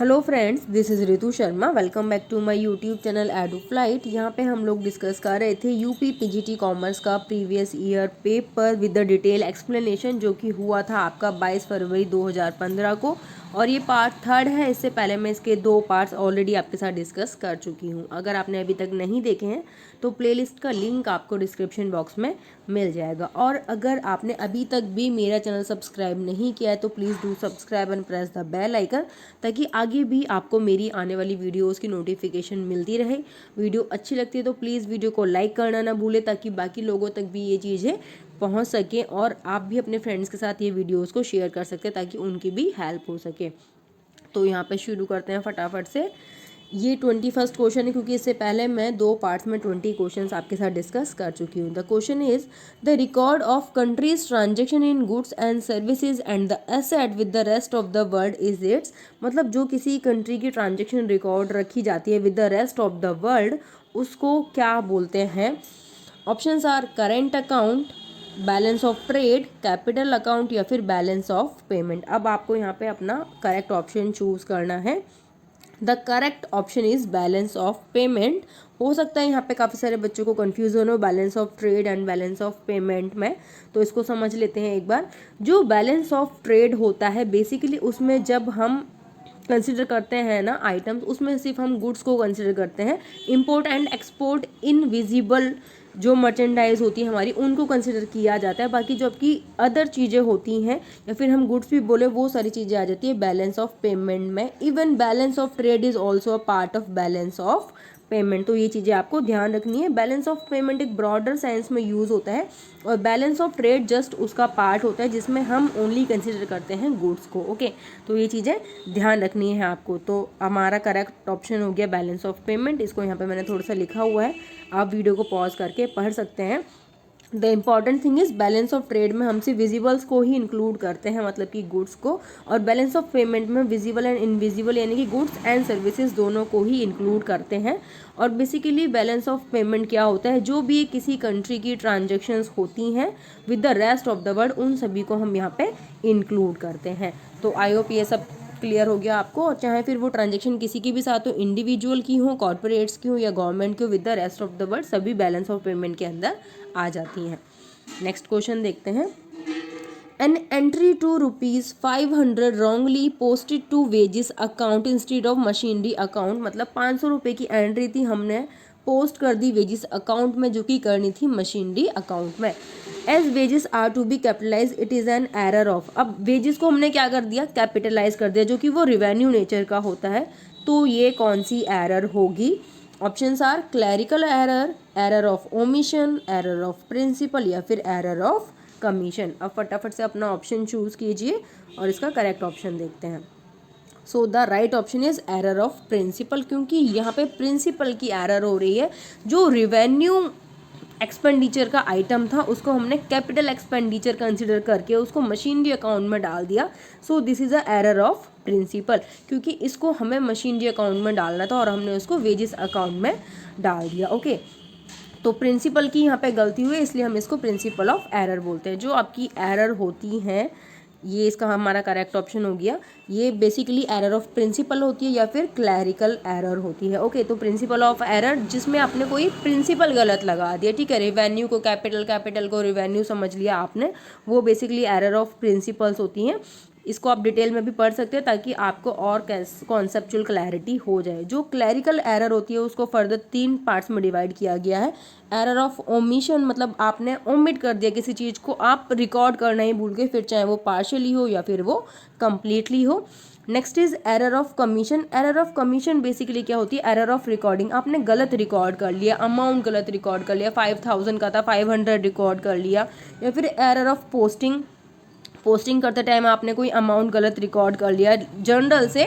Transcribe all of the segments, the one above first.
Hello friends, this is Ritu Sharma. Welcome back to my YouTube channel Edu Flight. यहाँ पे हम लोग डिस्कस कर रहे थे यूपी पीजीटी कॉमर्स का previous year paper with the detail explanation, जो कि हुआ था आपका 22 फरवरी 2015 को, और ये पार्ट थर्ड है। इससे पहले मैं इसके 2 पार्ट्स ऑलरेडी आपके साथ डिस्कस कर चुकी हूँ। अगर आपने अभी तक नहीं देखे हैं तो प्लेलिस्ट का लिंक आपको डिस्क्रिप्शन बॉक्स में मिल जाएगा। और अगर आपने अभी तक भी मेरा चैनल सब्सक्राइब नहीं किया है तो please do subscribe and press the bell icon, ताकि आगे भी आपको मेरी आने वाली वीडियोस की नोटिफिकेशन मिलती रहे। वीडियो अच्छी लगती है तो प्लीज़ वीडियो को लाइक करना ना भूलें, ताकि बाकी लोगों तक भी ये चीज़ें पहुंच सके और आप भी अपने फ्रेंड्स के साथ ये वीडियोस को शेयर कर सकते हैं ताकि उनकी भी हेल्प हो सके। तो यहाँ पे शुरू करते हैं फटाफट से। ये 21st क्वेश्चन है, क्योंकि इससे पहले मैं 2 पार्ट्स में 20 क्वेश्चंस आपके साथ डिस्कस कर चुकी हूँ। The question is the record of countries transaction in goods and services and the asset with the rest of the world is it's. मतलब जो किसी कंट्री की ट्रांजेक्शन रिकॉर्ड रखी जाती है with the rest of the world, उसको क्या बोलते हैं? Options are current account, balance of trade, capital account या फिर बैलेंस ऑफ पेमेंट। अब आपको यहाँ पे अपना करेक्ट ऑप्शन चूज करना है। The correct option is balance of payment. हो सकता है यहाँ पे काफ़ी सारे बच्चों को कन्फ्यूजन हो balance of trade and balance of payment में, तो इसको समझ लेते हैं एक बार। जो बैलेंस ऑफ ट्रेड होता है बेसिकली, उसमें जब हम कंसिडर करते हैं ना आइटम्स, उसमें सिर्फ हम गुड्स को कंसिडर करते हैं। इंपोर्ट एंड एक्सपोर्ट इनविजिबल जो मर्चेंडाइज होती है हमारी, उनको कंसिडर किया जाता है। बाकी जो आपकी अदर चीज़ें होती हैं या फिर हम गुड्स भी बोले, वो सारी चीज़ें आ जाती है बैलेंस ऑफ पेमेंट में। Even balance of trade is also a part of balance of payment. तो ये चीज़ें आपको ध्यान रखनी है। बैलेंस ऑफ पेमेंट एक ब्रॉडर सेंस में यूज़ होता है और बैलेंस ऑफ ट्रेड जस्ट उसका पार्ट होता है जिसमें हम ओनली कंसिडर करते हैं गुड्स को। ओके, तो ये चीज़ें ध्यान रखनी है आपको। तो हमारा करेक्ट ऑप्शन हो गया बैलेंस ऑफ पेमेंट। इसको यहाँ पे मैंने थोड़ा सा लिखा हुआ है, आप वीडियो को पॉज करके पढ़ सकते हैं। The important thing is balance of trade में हम सिर्फ विजिबल्स को ही इंक्लूड करते हैं, मतलब कि गुड्स को, और बैलेंस ऑफ पेमेंट में विजिबल एंड इनविजिबल यानी कि गुड्स एंड सर्विसेज दोनों को ही इंक्लूड करते हैं। और बेसिकली बैलेंस ऑफ पेमेंट क्या होता है? जो भी किसी कंट्री की ट्रांजेक्शन्स होती हैं with the rest of the world, उन सभी को हम यहाँ पे इंक्लूड करते हैं। तो आई होप ये सब क्लियर हो गया आपको। और चाहे फिर वो ट्रांजेक्शन किसी के भी साथ हो, इंडिविजुअल की हो, कॉर्पोरेट्स की हो या गवर्नमेंट की हो, with the rest of the world, सभी बैलेंस ऑफ पेमेंट के अंदर आ जाती हैं। नेक्स्ट क्वेश्चन देखते हैं। An entry to ₹500 wrongly posted to wages account instead of machinery account. मतलब 500 रुपये की एंट्री थी, हमने पोस्ट कर दी वेजेस अकाउंट में, जो कि करनी थी मशीनरी अकाउंट में। As wages are to be capitalise it is an error of. अब वेजेस को हमने क्या कर दिया? कैपिटलाइज कर दिया, जो कि वो रिवेन्यू नेचर का होता है। तो ये कौन सी एरर होगी? Options are clerical error, error of omission, error of principle या फिर एरर ऑफ कमीशन। अब फटाफट से अपना ऑप्शन चूज कीजिए और इसका करेक्ट ऑप्शन देखते हैं। So the right option is error of principle, क्योंकि यहाँ पे प्रिंसिपल की एरर हो रही है। जो रिवेन्यू एक्सपेंडिचर का आइटम था उसको हमने कैपिटल एक्सपेंडिचर कंसिडर करके उसको मशीनरी अकाउंट में डाल दिया। So this is a error of principle, क्योंकि इसको हमें मशीनरी अकाउंट में डालना था और हमने उसको वेजेस अकाउंट में डाल दिया। ओके, तो प्रिंसिपल की यहाँ पे गलती हुई, इसलिए हम इसको प्रिंसिपल ऑफ एरर बोलते हैं। जो आपकी एरर होती हैं, ये इसका हमारा करेक्ट ऑप्शन हो गया। ये बेसिकली एरर ऑफ प्रिंसिपल होती है या फिर क्लैरिकल एरर होती है। ओके, तो प्रिंसिपल ऑफ एरर जिसमें आपने कोई प्रिंसिपल गलत लगा दिया, ठीक है, रिवेन्यू को कैपिटल, कैपिटल को रिवेन्यू समझ लिया आपने, वो बेसिकली एरर ऑफ प्रिंसिपल्स होती हैं। इसको आप डिटेल में भी पढ़ सकते हैं ताकि आपको और कॉन्सेप्चुअल क्लैरिटी हो जाए। जो क्लैरिकल एरर होती है उसको फर्दर 3 पार्ट्स में डिवाइड किया गया है। एरर ऑफ ओमिशन, मतलब आपने ओमिट कर दिया किसी चीज़ को, आप रिकॉर्ड करना ही भूल गए, फिर चाहे वो पार्शियली हो या फिर वो कम्प्लीटली हो। Next is error of commission. Error of commission basically क्या होती है? एरर ऑफ रिकॉर्डिंग, आपने गलत रिकॉर्ड कर लिया, अमाउंट गलत रिकॉर्ड कर लिया, 5000 का था 500 रिकॉर्ड कर लिया। या फिर एरर ऑफ पोस्टिंग, पोस्टिंग करते टाइम आपने कोई अमाउंट गलत रिकॉर्ड कर लिया, जनरल से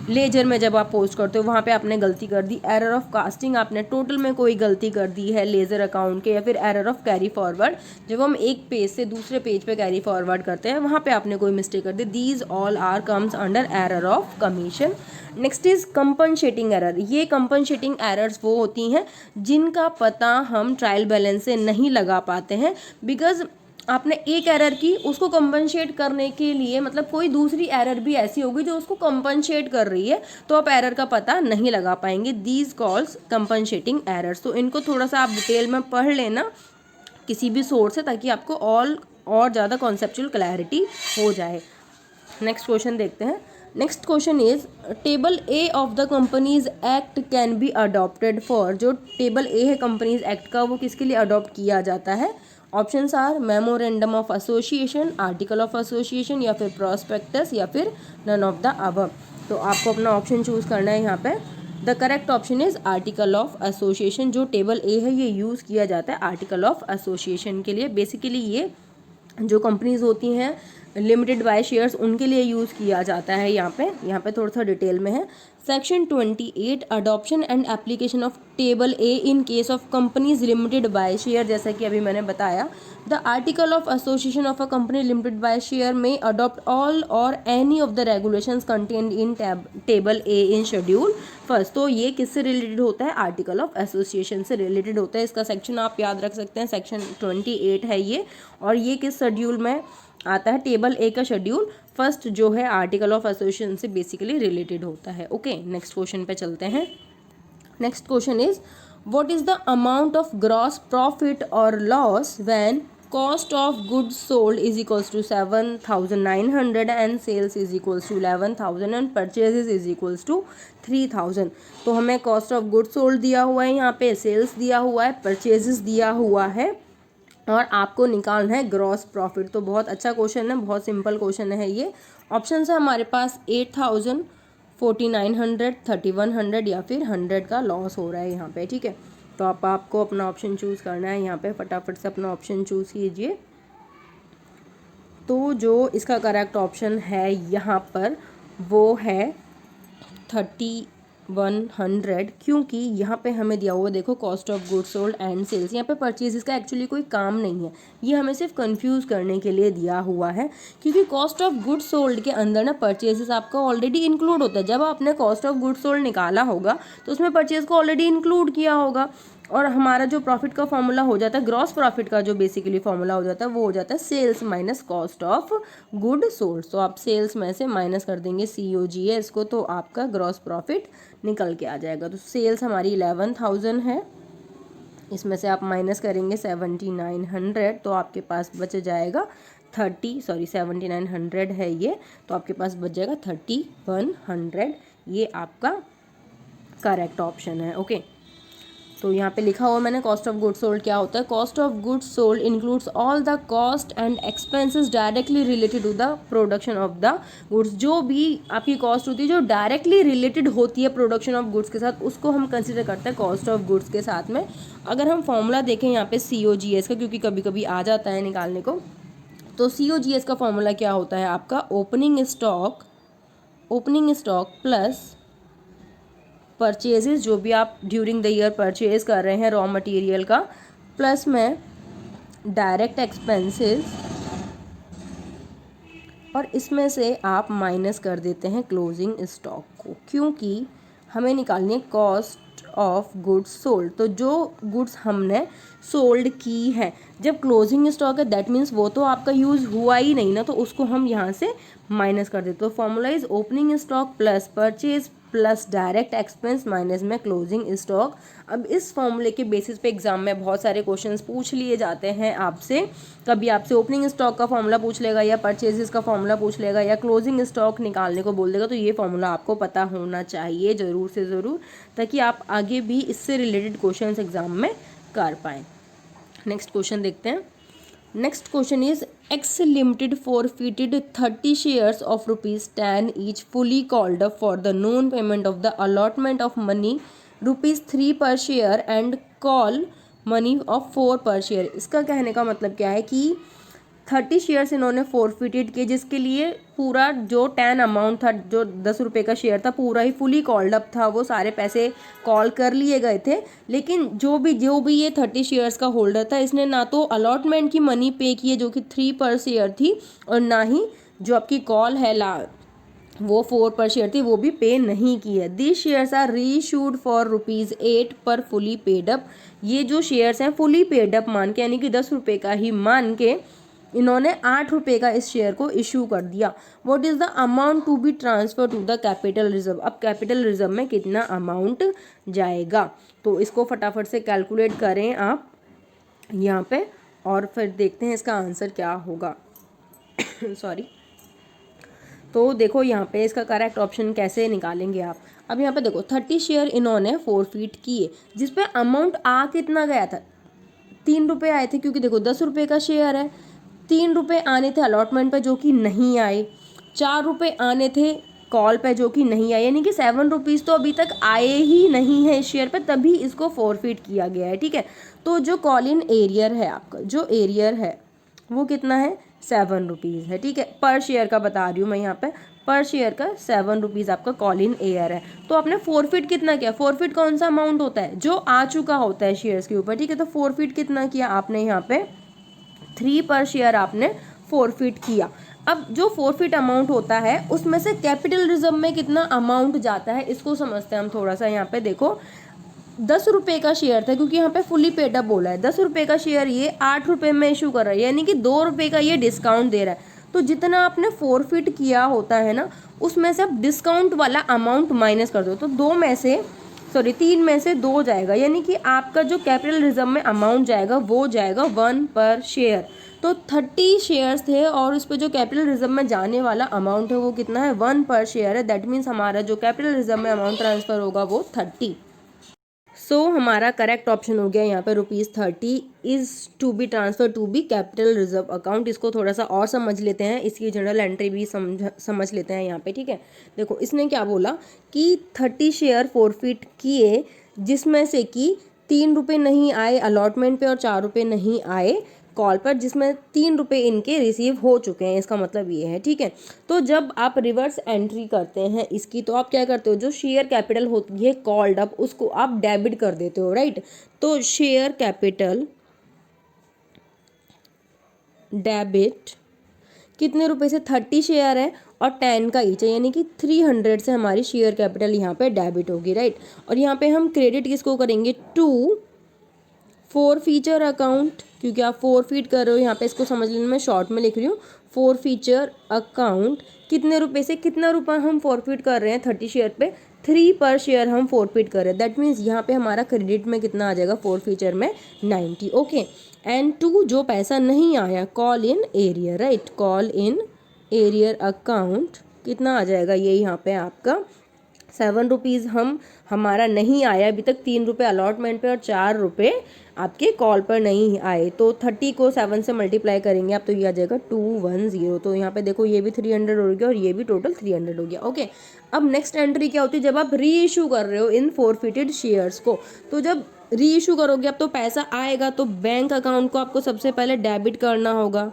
लेजर में जब आप पोस्ट करते हो वहाँ पे आपने गलती कर दी। एरर ऑफ कास्टिंग, आपने टोटल में कोई गलती कर दी है लेजर अकाउंट के। या फिर एरर ऑफ कैरी फॉरवर्ड, जब हम एक पेज से दूसरे पेज पे कैरी फॉरवर्ड करते हैं वहाँ पे आपने कोई मिस्टेक कर दी। These all are comes under error of commission. Next is compensating error. ये कंपनसेटिंग एरर्स वो होती हैं जिनका पता हम ट्रायल बैलेंस से नहीं लगा पाते हैं, बिकॉज आपने एक एरर की, उसको कंपनसेट करने के लिए मतलब कोई दूसरी एरर भी ऐसी होगी जो उसको कंपनसेट कर रही है, तो आप एरर का पता नहीं लगा पाएंगे। These calls compensating errors. तो इनको थोड़ा सा आप डिटेल में पढ़ लेना किसी भी सोर्स से, ताकि आपको और ज़्यादा कॉन्सेप्चुअल क्लैरिटी हो जाए। नेक्स्ट क्वेश्चन देखते हैं। Next question is table A of the companies act can be adopted for. जो टेबल ए है कंपनीज एक्ट का, वो किसके लिए अडॉप्ट किया जाता है? Options are memorandum of association, article of association, या फिर प्रॉस्पेक्टस, या फिर नन ऑफ द अबव। तो आपको अपना ऑप्शन चूज करना है यहाँ पे। The correct option is article of association. जो टेबल ए है ये यूज़ किया जाता है आर्टिकल ऑफ एसोसिएशन के लिए। बेसिकली ये जो कंपनीज होती हैं लिमिटेड बाय शेयर्स, उनके लिए यूज़ किया जाता है। यहाँ पे थोड़ा सा डिटेल में है। Section 28 adoption and application of table A in case of companies limited by share. जैसा कि अभी मैंने बताया, the article of association of a company limited by share में अडॉप्ट ऑल और any of the regulations contained in table A in schedule first. तो ये किससे रिलेटेड होता है? आर्टिकल ऑफ एसोसिएशन से रिलेटेड होता है। इसका सेक्शन आप याद रख सकते हैं, सेक्शन 28 है ये। और ये किस शेड्यूल में आता है? टेबल ए का शेड्यूल फर्स्ट जो है आर्टिकल ऑफ एसोसिएशन से बेसिकली रिलेटेड होता है। ओके, नेक्स्ट क्वेश्चन पे चलते हैं। Next question is what is the amount of gross profit और loss when cost of goods sold is equals to 7,900 and sales is equals to 11,000 and purchases is equals to 3,000। तो हमें cost of goods sold दिया हुआ है, यहाँ पे sales दिया हुआ है, परचेजेस दिया हुआ है, और आपको निकालना है ग्रॉस प्रॉफिट। तो बहुत अच्छा क्वेश्चन है, बहुत सिंपल क्वेश्चन है ये। ऑप्शन है हमारे पास 8,000, 4,900, 3,100 या फिर 100 का लॉस हो रहा है यहाँ पे। ठीक है, तो आपको अपना ऑप्शन चूज़ करना है यहाँ पे। फटाफट से अपना ऑप्शन चूज़ कीजिए। तो जो इसका करेक्ट ऑप्शन है यहाँ पर वो है 3,100, क्योंकि यहाँ पे हमें दिया हुआ देखो cost of goods sold and sales. यहाँ पे परचेजेस का एक्चुअली कोई काम नहीं है, ये हमें सिर्फ कंफ्यूज करने के लिए दिया हुआ है। क्योंकि कॉस्ट ऑफ गुड्स सोल्ड के अंदर ना परचेजेस आपका ऑलरेडी इंक्लूड होता है। जब आपने कॉस्ट ऑफ गुड्स सोल्ड निकाला होगा तो उसमें परचेज को ऑलरेडी इंक्लूड किया होगा, और हमारा जो प्रॉफिट का फॉर्मूला हो जाता है, ग्रॉस प्रॉफिट का जो बेसिकली फॉर्मूला हो जाता है, वो हो जाता है sales minus cost of good sold. तो आप सेल्स में से माइनस कर देंगे COGS को, तो आपका ग्रॉस प्रॉफिट निकल के आ जाएगा। तो सेल्स हमारी 11,000 है, इसमें से आप माइनस करेंगे 7,900, तो आपके पास बच जाएगा 7,900 है ये, तो आपके पास बच जाएगा 3,100। ये आपका करेक्ट ऑप्शन है। ओके, तो यहाँ पे लिखा हुआ मैंने कॉस्ट ऑफ गुड्स सोल्ड क्या होता है। Cost of goods sold includes all the cost and expenses directly related to the production of the goods. जो भी आपकी कॉस्ट होती है जो डायरेक्टली रिलेटेड होती है प्रोडक्शन ऑफ गुड्स के साथ, उसको हम कंसिडर करते हैं कॉस्ट ऑफ गुड्स के साथ में। अगर हम फॉर्मूला देखें यहाँ पे COGS का, क्योंकि कभी कभी आ जाता है निकालने को, तो COGS का फॉर्मूला क्या होता है आपका? ओपनिंग स्टॉक प्लस परचेजेस, जो भी आप ड्यूरिंग द ईयर परचेज कर रहे हैं रॉ मटेरियल का, प्लस में डायरेक्ट एक्सपेंसेस, और इसमें से आप माइनस कर देते हैं क्लोजिंग स्टॉक को, क्योंकि हमें निकालनी है कॉस्ट ऑफ गुड्स सोल्ड। तो जो गुड्स हमने सोल्ड की है, जब क्लोजिंग स्टॉक है दैट मीन्स वो तो आपका यूज़ हुआ ही नहीं ना, तो उसको हम यहाँ से माइनस कर देते। तो formula is opening stock plus purchase plus direct expense minus में क्लोजिंग स्टॉक। अब इस फॉर्मूले के बेसिस पे एग्जाम में बहुत सारे क्वेश्चंस पूछ लिए जाते हैं आपसे। कभी आपसे ओपनिंग स्टॉक का फॉर्मूला पूछ लेगा, या परचेजेस का फॉर्मूला पूछ लेगा, या क्लोजिंग स्टॉक निकालने को बोल देगा। तो ये फॉर्मूला आपको पता होना चाहिए ज़रूर से ज़रूर, ताकि आप आगे भी इससे रिलेटेड क्वेश्चंस एग्जाम में कर पाएँ। नेक्स्ट क्वेश्चन देखते हैं। Next question is X Limited forfeited 30 shares of ₹10 each fully called up for the non payment of the allotment of money ₹3 per share and call money of 4 per share। इसका कहने का मतलब क्या है कि 30 shares इन्होंने फोरफिटेड किए, जिसके लिए पूरा जो 10 अमाउंट था, जो 10 रुपये का शेयर था, पूरा ही फुली कॉल्ड अप था, वो सारे पैसे कॉल कर लिए गए थे। लेकिन जो भी ये 30 शेयर्स का होल्डर था, इसने ना तो अलॉटमेंट की मनी पे की है जो कि 3 पर शेयर थी, और ना ही जो आपकी कॉल है वो 4 पर शेयर थी, वो भी पे नहीं की है। This shares are reissued for ₹8 पर फुली पेड अप। ये जो शेयर्स हैं फुली पेड अप मान के, यानी कि 10 रुपये का ही मान के इन्होंने 8 रुपये का इस शेयर को इशू कर दिया। What is the amount to be transfer to the capital reserve. अब कैपिटल रिजर्व में कितना अमाउंट जाएगा, तो इसको फटाफट से कैलकुलेट करें आप यहाँ पे, और फिर देखते हैं इसका आंसर क्या होगा। सॉरी। तो देखो यहाँ पे इसका करेक्ट ऑप्शन कैसे निकालेंगे आप। अब यहाँ पे देखो 30 शेयर इन्होंने फोरफिट किए, जिस पे अमाउंट आ कितना गया था, 3 रुपये आए थे, क्योंकि देखो 10 रुपये का शेयर है, 3 रुपये आने थे अलॉटमेंट पे जो कि नहीं आए, 4 रुपये आने थे कॉल पे जो कि नहीं आए, यानी कि 7 रुपीज़ तो अभी तक आए ही नहीं है इस शेयर पे, तभी इसको फोरफिट किया गया है। ठीक है, तो जो कॉल इन एरियर है आपका, जो एरियर है वो कितना है, 7 रुपीज़ है। ठीक है, पर शेयर का बता रही हूँ मैं यहाँ पे, पर शेयर का 7 रुपीज़ आपका कॉल इन एयर है। तो आपने फोरफिट कितना किया, फोरफिट कौन सा अमाउंट होता है, जो आ चुका होता है शेयर्स के ऊपर। ठीक है, तो फोरफिट कितना किया आपने यहाँ पे, 3 पर शेयर आपने फोरफिट किया। अब जो फोरफिट अमाउंट होता है उसमें से कैपिटल रिजर्व में कितना अमाउंट जाता है, इसको समझते हैं हम थोड़ा सा। यहाँ पे देखो 10 रुपये का शेयर था, क्योंकि यहाँ पे फुली पेड अप बोला है, 10 रुपये का शेयर ये 8 रुपये में इशू कर रहा है, यानी कि 2 रुपये का ये डिस्काउंट दे रहा है। तो जितना आपने फोरफिट किया होता है ना, उसमें से आप डिस्काउंट वाला अमाउंट माइनस कर दो, तो 3 में से 2 जाएगा, यानी कि आपका जो कैपिटल रिजर्व में अमाउंट जाएगा वो जाएगा 1 पर शेयर। तो 30 शेयर्स थे और उस पर जो कैपिटल रिजर्व में जाने वाला अमाउंट है वो कितना है, 1 पर शेयर है। दैट मीन्स हमारा जो कैपिटल रिजर्व में अमाउंट ट्रांसफर होगा वो 30। सो हमारा करेक्ट ऑप्शन हो गया यहाँ पे ₹30 is to be transfer to be capital reserve account. इसको थोड़ा सा और समझ लेते हैं, इसकी जनरल एंट्री भी समझ लेते हैं यहाँ पे। ठीक है, देखो इसने क्या बोला कि 30 शेयर फोरफिट किए, जिसमें से कि 3 रुपये नहीं आए अलॉटमेंट पे और 4 रुपये नहीं आए कॉल पर, जिसमें 3 रुपये इनके रिसीव हो चुके हैं, इसका मतलब ये है। ठीक है, तो जब आप रिवर्स एंट्री करते हैं इसकी, तो आप क्या करते हो, जो शेयर कैपिटल होती है कॉल्ड अप, उसको आप डेबिट कर देते हो, राइट। तो शेयर कैपिटल डेबिट कितने रुपए से, 30 शेयर है और 10 का ईच है, यानी कि 300 से हमारी शेयर कैपिटल यहाँ पे डेबिट होगी, राइट। और यहाँ पे हम क्रेडिट किसको करेंगे, टू फोरफीचर अकाउंट, क्योंकि आप फोरफिट कर रहे हो यहाँ पे, इसको समझ लेना, मैं शॉर्ट में लिख रही हूँ। फोरफीचर अकाउंट कितने रुपए से, कितना रुपया हम फोरफिट कर रहे हैं 30 शेयर पे, 3 पर शेयर हम फोरफिट कर रहे हैं। दैट मीन्स यहाँ पे हमारा क्रेडिट में कितना आ जाएगा, फोरफीचर में 90। ओके, एंड 2 जो पैसा नहीं आया, call in arrear, right, call in arrear account कितना आ जाएगा, ये यहाँ पे आपका 7 रुपीज़ हमारा नहीं आया अभी तक, 3 रुपये अलॉटमेंट पे और 4 रुपये आपके कॉल पर नहीं आए। तो 30 को 7 से मल्टीप्लाई करेंगे आप, तो ये आ जाएगा 210। तो यहाँ पे देखो ये भी 300 हो गया और ये भी टोटल 300 हो गया। ओके, अब नेक्स्ट एंट्री क्या होती है, जब आप री इशू कर रहे हो इन फोरफिटेड शेयर्स को, तो जब री इशू करोगे आप तो पैसा आएगा, तो बैंक अकाउंट को आपको सबसे पहले डेबिट करना होगा।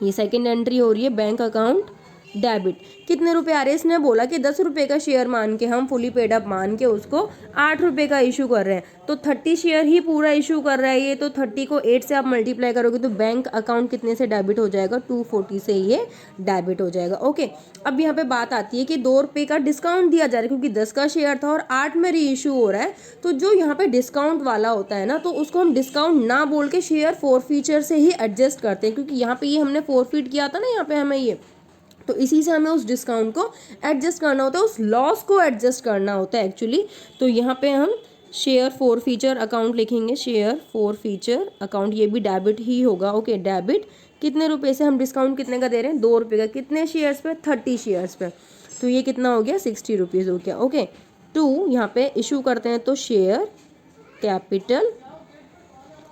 ये सेकेंड एंट्री हो रही है, बैंक अकाउंट डेबिट। कितने रुपए आ रहे हैं, इसने बोला कि 10 रुपये का शेयर मान के, हम फुली पेड अप मान के उसको 8 रुपये का इशू कर रहे हैं, तो 30 शेयर ही पूरा इशू कर रहा है ये, तो 30 को 8 से आप मल्टीप्लाई करोगे तो बैंक अकाउंट कितने से डेबिट हो जाएगा, 240 से ये डेबिट हो जाएगा। ओके, अब यहाँ पे बात आती है कि 2 रुपये का डिस्काउंट दिया जा रहा है, क्योंकि 10 का शेयर था और 8 में री इशू हो रहा है, तो जो यहाँ पे डिस्काउंट वाला होता है ना, तो उसको हम डिस्काउंट ना बोल के शेयर फोरफीचर से ही एडजस्ट करते हैं, क्योंकि यहाँ पे ये हमने फोरफिट किया था ना यहाँ पे हमें ये, तो इसी से हमें उस डिस्काउंट को एडजस्ट करना होता है, उस लॉस को एडजस्ट करना होता है एक्चुअली। तो यहाँ पे हम शेयर फोरफीचर अकाउंट लिखेंगे, शेयर फोरफीचर अकाउंट, ये भी डेबिट ही होगा। ओके, डेबिट कितने रुपए से, हम डिस्काउंट कितने का दे रहे हैं, 2 रुपये का, कितने शेयर्स पे, 30 शेयर्स पे, तो ये कितना हो गया, 60 रुपीज़ हो गया। ओके, 2 यहाँ पे इशू करते हैं, तो शेयर कैपिटल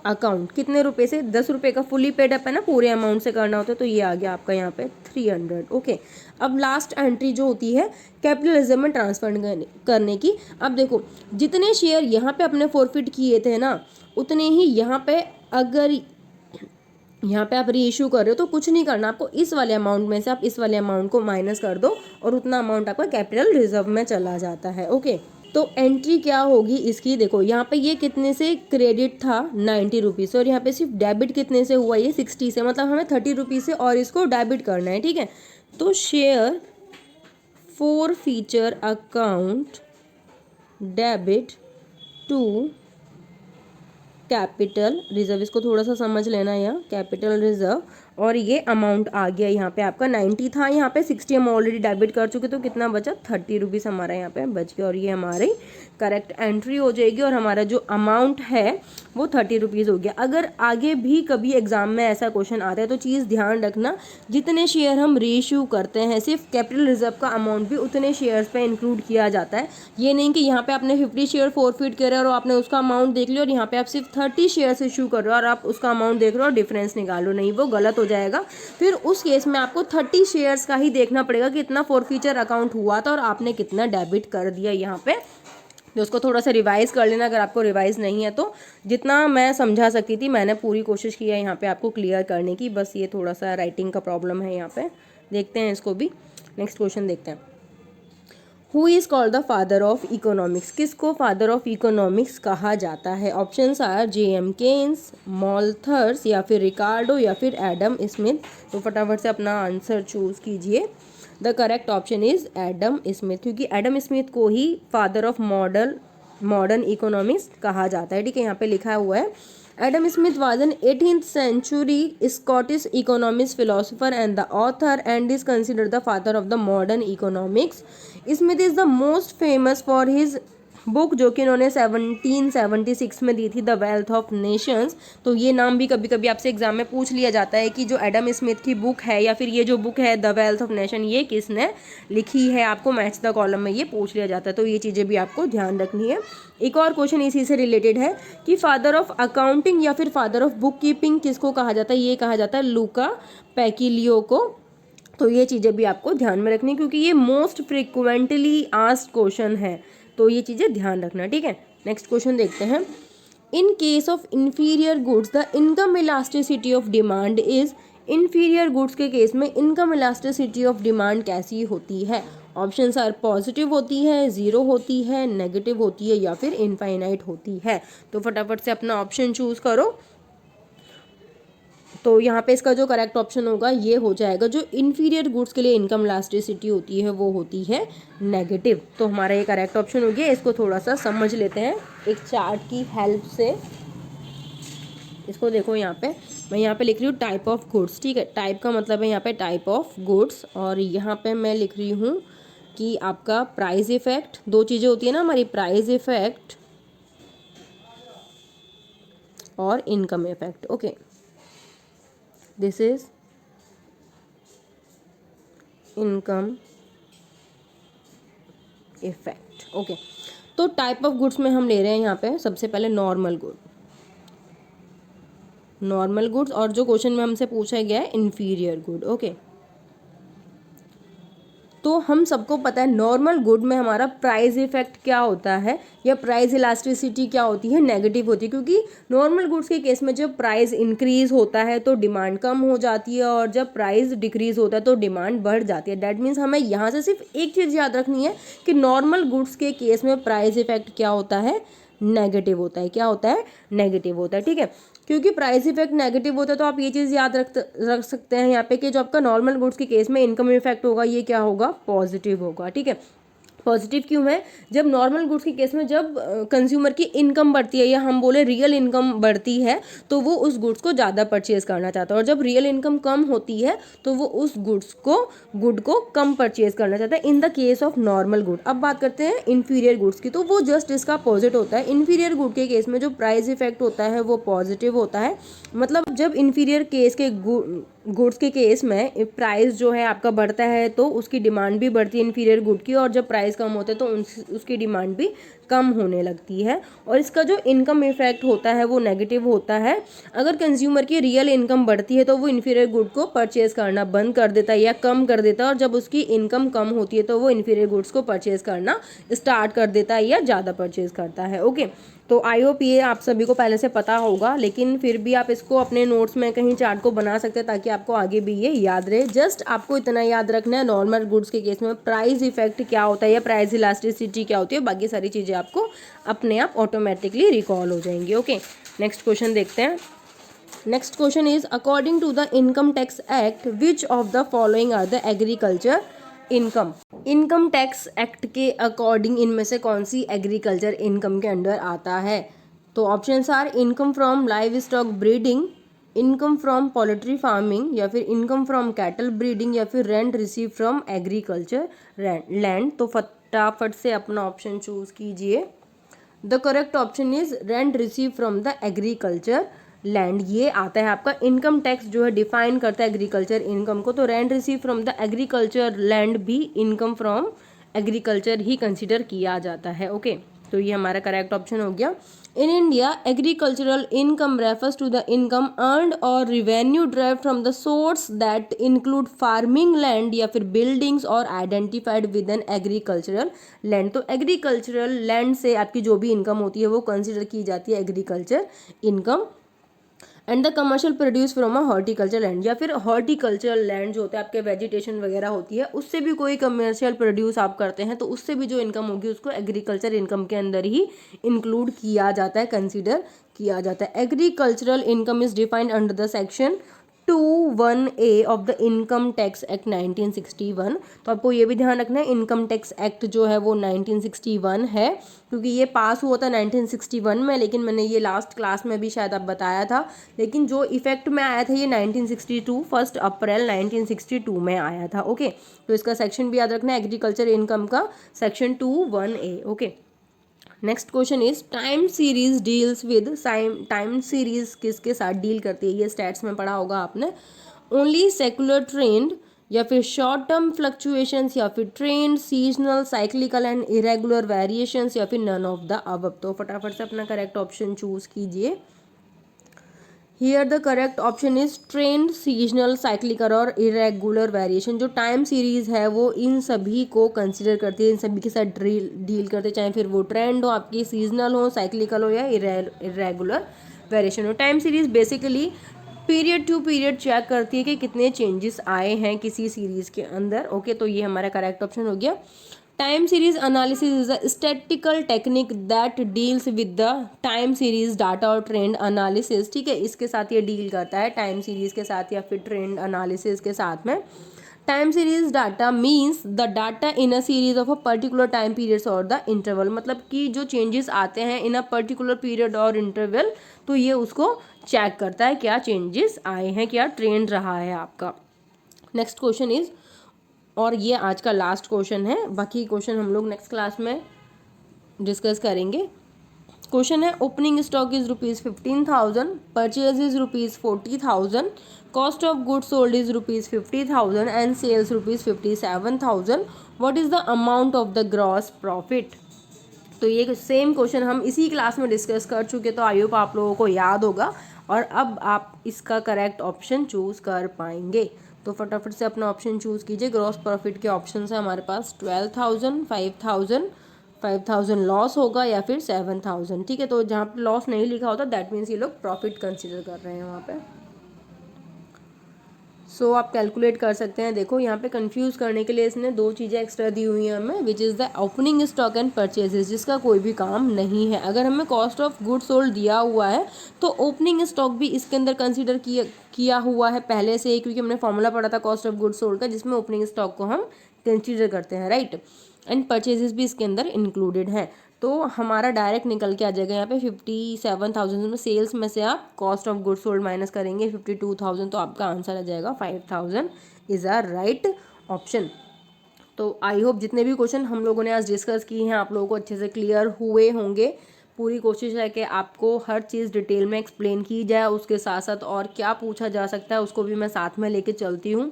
अकाउंट कितने रुपए से, 10 रुपये का फुली पेड अप है ना, पूरे अमाउंट से करना होता है, तो ये आ गया आपका यहाँ पे 300। ओके, अब लास्ट एंट्री जो होती है कैपिटल रिजर्व में ट्रांसफर करने की। अब देखो जितने शेयर यहाँ पे अपने फोरफिट किए थे ना, उतने ही यहाँ पे, अगर यहाँ पे आप री इशू कर रहे हो तो कुछ नहीं करना आपको, इस वाले अमाउंट में से आप इस वाले अमाउंट को माइनस कर दो और उतना अमाउंट आपका कैपिटल रिजर्व में चला जाता है। ओके, तो एंट्री क्या होगी इसकी, देखो यहाँ पे ये कितने से क्रेडिट था, 90 रुपीज़, और यहाँ पे सिर्फ डेबिट कितने से हुआ, ये 60 से, मतलब हमें 30 रुपीज़ से और इसको डेबिट करना है। ठीक है, तो share forfeiture account debit to capital reserve, इसको थोड़ा सा समझ लेना यहाँ, कैपिटल रिजर्व, और ये अमाउंट आ गया यहाँ पे आपका 90 था, यहाँ पे 60 हम ऑलरेडी डेबिट कर चुके, तो कितना बचा 30 रुपीज़ हमारा यहाँ पे बच गया और ये हमारी करेक्ट एंट्री हो जाएगी और हमारा जो अमाउंट है वो 30 रुपीज़ हो गया। अगर आगे भी कभी एग्जाम में ऐसा क्वेश्चन आता है तो चीज़ ध्यान रखना, जितने शेयर हम रीइश्यू करते हैं सिर्फ कैपिटल रिजर्व का अमाउंट भी उतने शेयर्स पे इंक्लूड किया जाता है। ये नहीं कि यहाँ पे आपने 50 शेयर फॉरफिट करे और आपने उसका अमाउंट देख लिया और यहाँ पे आप सिर्फ 30 शेयर्स इशू कर रहे हो और आप उसका अमाउंट देख रहे हो और डिफरेंस निकालो, नहीं, वो गलत हो जाएगा। फिर उस केस में आपको 30 शेयर्स का ही देखना पड़ेगा कि इतना फॉरफीचर अकाउंट हुआ था और आपने कितना डेबिट कर दिया यहाँ पे। तो उसको थोड़ा सा रिवाइज़ कर लेना, अगर आपको रिवाइज़ नहीं है तो। जितना मैं समझा सकती थी मैंने पूरी कोशिश की है यहाँ पे आपको क्लियर करने की, बस ये थोड़ा सा राइटिंग का प्रॉब्लम है यहाँ पे। देखते हैं इसको भी, नेक्स्ट क्वेश्चन देखते हैं। Who is called the father of economics, किसको फादर ऑफ इकोनॉमिक्स कहा जाता है? Options are J.M. केन्स, मॉल्थर्स, या फिर रिकार्डो, या फिर एडम स्मिथ। तो फटाफट से अपना आंसर चूज कीजिए। The correct option is Adam Smith, क्योंकि एडम स्मिथ को ही फादर ऑफ मॉडर्न इकोनॉमिक्स कहा जाता है। ठीक है, यहाँ पे लिखा हुआ है Adam Smith was an 18th century Scottish economist, philosopher and the author, and is considered the father of the modern economics. Smith is the most famous for his book जो कि इन्होंने 1776 में दी थी, द वेल्थ ऑफ नेशंस। तो ये नाम भी कभी कभी आपसे एग्जाम में पूछ लिया जाता है कि जो एडम स्मिथ की बुक है या फिर ये जो बुक है द वेल्थ ऑफ नेशन, ये किसने लिखी है, आपको मैच द कॉलम में ये पूछ लिया जाता है। तो ये चीज़ें भी आपको ध्यान रखनी है। एक और क्वेश्चन इसी से रिलेटेड है कि फादर ऑफ अकाउंटिंग या फिर फादर ऑफ बुक कीपिंग किसको कहा जाता है? ये कहा जाता है लूका पैकिलियो को। तो ये चीज़ें भी आपको ध्यान में रखनी, क्योंकि ये मोस्ट फ्रिक्वेंटली आस्क्ड क्वेश्चन है, तो ये चीज़ें ध्यान रखना। ठीक है, नेक्स्ट क्वेश्चन देखते हैं। In case of inferior goods the income elasticity of demand is, inferior goods के केस में इनकम इलास्टिसिटी ऑफ डिमांड कैसी होती है? ऑप्शंस आर पॉजिटिव होती है, ज़ीरो होती है, नेगेटिव होती है, या फिर इनफाइनाइट होती है। तो फटाफट से अपना ऑप्शन चूज करो। तो यहाँ पे इसका जो करेक्ट ऑप्शन होगा ये हो जाएगा, जो इन्फीरियर गुड्स के लिए इनकम इलास्टिसिटी होती है वो होती है नेगेटिव। तो हमारा ये करेक्ट ऑप्शन हो गया। इसको थोड़ा सा समझ लेते हैं एक चार्ट की हेल्प से। इसको देखो, यहाँ पे मैं यहाँ पे लिख रही हूँ टाइप ऑफ गुड्स। ठीक है, टाइप का मतलब है यहाँ पे टाइप ऑफ गुड्स, और यहाँ पे मैं लिख रही हूँ कि आपका प्राइस इफेक्ट। दो चीज़ें होती है ना हमारी, प्राइस इफेक्ट और income effect. Okay, this is income effect. Okay, तो टाइप ऑफ गुड्स में हम ले रहे हैं यहाँ पे सबसे पहले नॉर्मल गुड्स, और जो क्वेश्चन में हमसे पूछा गया है इन्फीरियर गुड। ओके, तो हम सबको पता है नॉर्मल गुड में हमारा प्राइस इफेक्ट क्या होता है या प्राइस इलास्टिसिटी क्या होती है, नेगेटिव होती है। क्योंकि नॉर्मल गुड्स के केस में जब प्राइस इंक्रीज होता है तो डिमांड कम हो जाती है, और जब प्राइस डिक्रीज होता है तो डिमांड बढ़ जाती है। दैट मीन्स हमें यहाँ से सिर्फ एक चीज़ याद रखनी है कि नॉर्मल गुड्स के केस में प्राइस इफेक्ट क्या होता है, नेगेटिव होता है। क्या होता है? नेगेटिव होता है। ठीक है, क्योंकि प्राइस इफेक्ट नेगेटिव होता है तो आप ये चीज़ याद रख सकते हैं यहाँ पे कि जो आपका नॉर्मल गुड्स के केस में इनकम इफेक्ट होगा ये क्या होगा, पॉजिटिव होगा। ठीक है, पॉजिटिव क्यों है? जब नॉर्मल गुड्स के केस में जब कंज्यूमर की इनकम बढ़ती है या हम बोले रियल इनकम बढ़ती है तो वो उस गुड्स को ज़्यादा परचेज करना चाहता है, और जब रियल इनकम कम होती है तो वो उस गुड को कम परचेज करना चाहता है in the case of normal good. अब बात करते हैं इन्फीरियर गुड्स की, तो वो जस्ट इसका अपोजिट होता है। इन्फीरियर गुड के केस में जो प्राइस इफेक्ट होता है वो पॉजिटिव होता है। मतलब जब इन्फीरियर केस के गुड्स के केस में प्राइस जो है आपका बढ़ता है तो उसकी डिमांड भी बढ़ती है इन्फीरियर गुड की, और जब प्राइस कम होता है तो उसकी डिमांड भी कम होने लगती है। और इसका जो इनकम इफेक्ट होता है वो नेगेटिव होता है। अगर कंज्यूमर की रियल इनकम बढ़ती है तो वो इन्फीरियर गुड को परचेज करना बंद कर देता है या कम कर देता है, और जब उसकी इनकम कम होती है तो वो इन्फीरियर गुड्स को परचेज करना स्टार्ट कर देता है या ज़्यादा परचेज करता है। ओके, तो आई होप ये आप सभी को पहले से पता होगा, लेकिन फिर भी आप इसको अपने नोट्स में कहीं चार्ट को बना सकते हैं ताकि आपको आगे भी ये याद रहे। जस्ट आपको इतना याद रखना है नॉर्मल गुड्स के केस में प्राइस इफेक्ट क्या होता है या प्राइस इलास्टिसिटी क्या होती है, बाकी सारी चीज़ें आपको अपने आप ऑटोमेटिकली रिकॉल हो जाएंगी। ओके, नेक्स्ट क्वेश्चन देखते हैं। Next question is according to the income tax act which of the following are the agriculture income tax act के अकॉर्डिंग इनमें से कौन सी एग्रीकल्चर इनकम के अंडर आता है? तो options are income from livestock breeding, income from poultry farming, या फिर इनकम फ्रॉम कैटल ब्रीडिंग, या फिर rent receive from agriculture land. तो फटाफट से अपना ऑप्शन चूज कीजिए। The correct option is rent receive from the agriculture land. ये आता है आपका इनकम टैक्स जो है डिफाइन करता है एग्रीकल्चर इनकम को, तो rent receive from the agriculture land भी इनकम फ्रॉम एग्रीकल्चर ही कंसिडर किया जाता है। ओके, तो ये हमारा करेक्ट ऑप्शन हो गया। In India agricultural income refers to the income earned और revenue drive from the source that include farming land या फिर बिल्डिंग्स और identified with an agricultural land. तो एग्रीकल्चरल लैंड से आपकी जो भी इनकम होती है वो कंसिडर की जाती है agriculture income. And the commercial produce from a horticulture land, या फिर हॉर्टिकल्चरल लैंड जो होता है आपके वेजिटेशन वगैरह होती है उससे भी कोई कमर्शियल प्रोड्यूस आप करते हैं तो उससे भी जो इनकम होगी उसको एग्रीकल्चर इनकम के अंदर ही इंक्लूड किया जाता है, कंसिडर किया जाता है। Agricultural income is defined under the section 21A of the income tax act 1961। तो आपको ये भी ध्यान रखना है इनकम टैक्स एक्ट जो है वो 1961 है, क्योंकि ये पास हुआ था 1961 में, लेकिन मैंने ये लास्ट क्लास में भी शायद आप बताया था, लेकिन जो इफेक्ट में आया था ये 1962 1 अप्रैल 1962 में आया था। ओके, तो इसका सेक्शन भी याद रखना है एग्रीकल्चर इनकम का, section 21A। Okay, next question is time series deals with, time series किसके साथ डील करती है, ये स्टैट्स में पढ़ा होगा आपने। ओनली सेकुलर ट्रेंड, या फिर शॉर्ट टर्म फ्लक्चुएशंस, या फिर trend seasonal cyclical and irregular variations, या फिर नन ऑफ द अबव। तो फटाफट से अपना करेक्ट ऑप्शन चूज कीजिए। Here the correct option is trend seasonal cyclical और इरेगुलर वेरिएशन। जो टाइम सीरीज है वो इन सभी को कंसिडर करती है, इन सभी के साथ डील करते हैं, चाहे फिर वो ट्रेंड हो आपकी, सीजनल हो, साइक्लिकल हो, या इरेगुलर वेरिएशन हो। Time series basically period to period check करती है कि कितने चेंजेस आए हैं किसी सीरीज के अंदर। ओके, तो ये हमारा करेक्ट ऑप्शन हो गया। Time series analysis is a statistical technique that deals with the time series data और ट्रेंड एनालिसिस। ठीक है, इसके साथ ये डील करता है टाइम सीरीज के साथ या फिर ट्रेंड एनालिसिस के साथ में। Time series data means the data in a series of a particular time periods और द इंटरवल, मतलब कि जो चेंजेस आते हैं इन अ पर्टिकुलर पीरियड और इंटरवल, तो ये उसको चेक करता है क्या चेंजेस आए हैं, क्या ट्रेंड रहा है आपका। नेक्स्ट क्वेश्चन इज, और ये आज का लास्ट क्वेश्चन है, बाकी क्वेश्चन हम लोग नेक्स्ट क्लास में डिस्कस करेंगे। क्वेश्चन है opening stock is ₹15,000, purchase is ₹40,000, cost of goods sold is ₹50,000 and sales ₹57,000। What is the amount of the gross profit. तो ये सेम क्वेश्चन हम इसी क्लास में डिस्कस कर चुके, तो आई होप आप लोगों को याद होगा और अब आप इसका करेक्ट ऑप्शन चूज कर पाएंगे। तो फटाफट से अपना ऑप्शन चूज कीजिए। ग्रॉस प्रॉफिट के ऑप्शन है हमारे पास 12,000, 5,000 लॉस होगा, या फिर 7,000। ठीक है, तो जहाँ पे लॉस नहीं लिखा होता दैट मीन्स ये लोग प्रॉफिट कंसिडर कर रहे हैं वहाँ पे। सो आप कैलकुलेट कर सकते हैं। देखो यहाँ पे कंफ्यूज करने के लिए इसने दो चीज़ें एक्स्ट्रा दी हुई हैं हमें, which is the opening stock and purchases, जिसका कोई भी काम नहीं है। अगर हमें कॉस्ट ऑफ गुड सोल्ड दिया हुआ है तो ओपनिंग स्टॉक भी इसके अंदर कंसिडर किया हुआ है पहले से ही, क्योंकि हमने फॉर्मूला पढ़ा था कॉस्ट ऑफ गुड सोल्ड का, जिसमें ओपनिंग स्टॉक को हम कंसिडर करते हैं, राइट। एंड परचेजेस भी इसके अंदर इंक्लूडेड हैं, तो हमारा डायरेक्ट निकल के आ जाएगा यहाँ पे 57,000 में सेल्स में से आप cost of good sold minus करेंगे 52,000, तो आपका आंसर आ जाएगा 5,000 इज़ आर राइट ऑप्शन। तो आई होप जितने भी क्वेश्चन हम लोगों ने आज डिस्कस किए हैं आप लोगों को अच्छे से क्लियर हुए होंगे। पूरी कोशिश है कि आपको हर चीज़ डिटेल में एक्सप्लेन की जाए, उसके साथ साथ और क्या पूछा जा सकता है उसको भी मैं साथ में लेके चलती हूँ।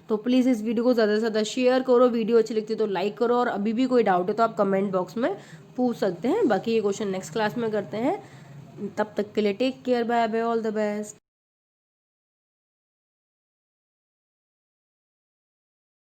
तो प्लीज़ इस वीडियो को ज़्यादा से ज़्यादा शेयर करो, वीडियो अच्छी लगती है तो लाइक करो, और अभी भी कोई डाउट है तो आप कमेंट बॉक्स में पूछ सकते हैं। बाकी ये क्वेश्चन नेक्स्ट क्लास में करते हैं, तब तक के लिए take care, bye bye, all the best.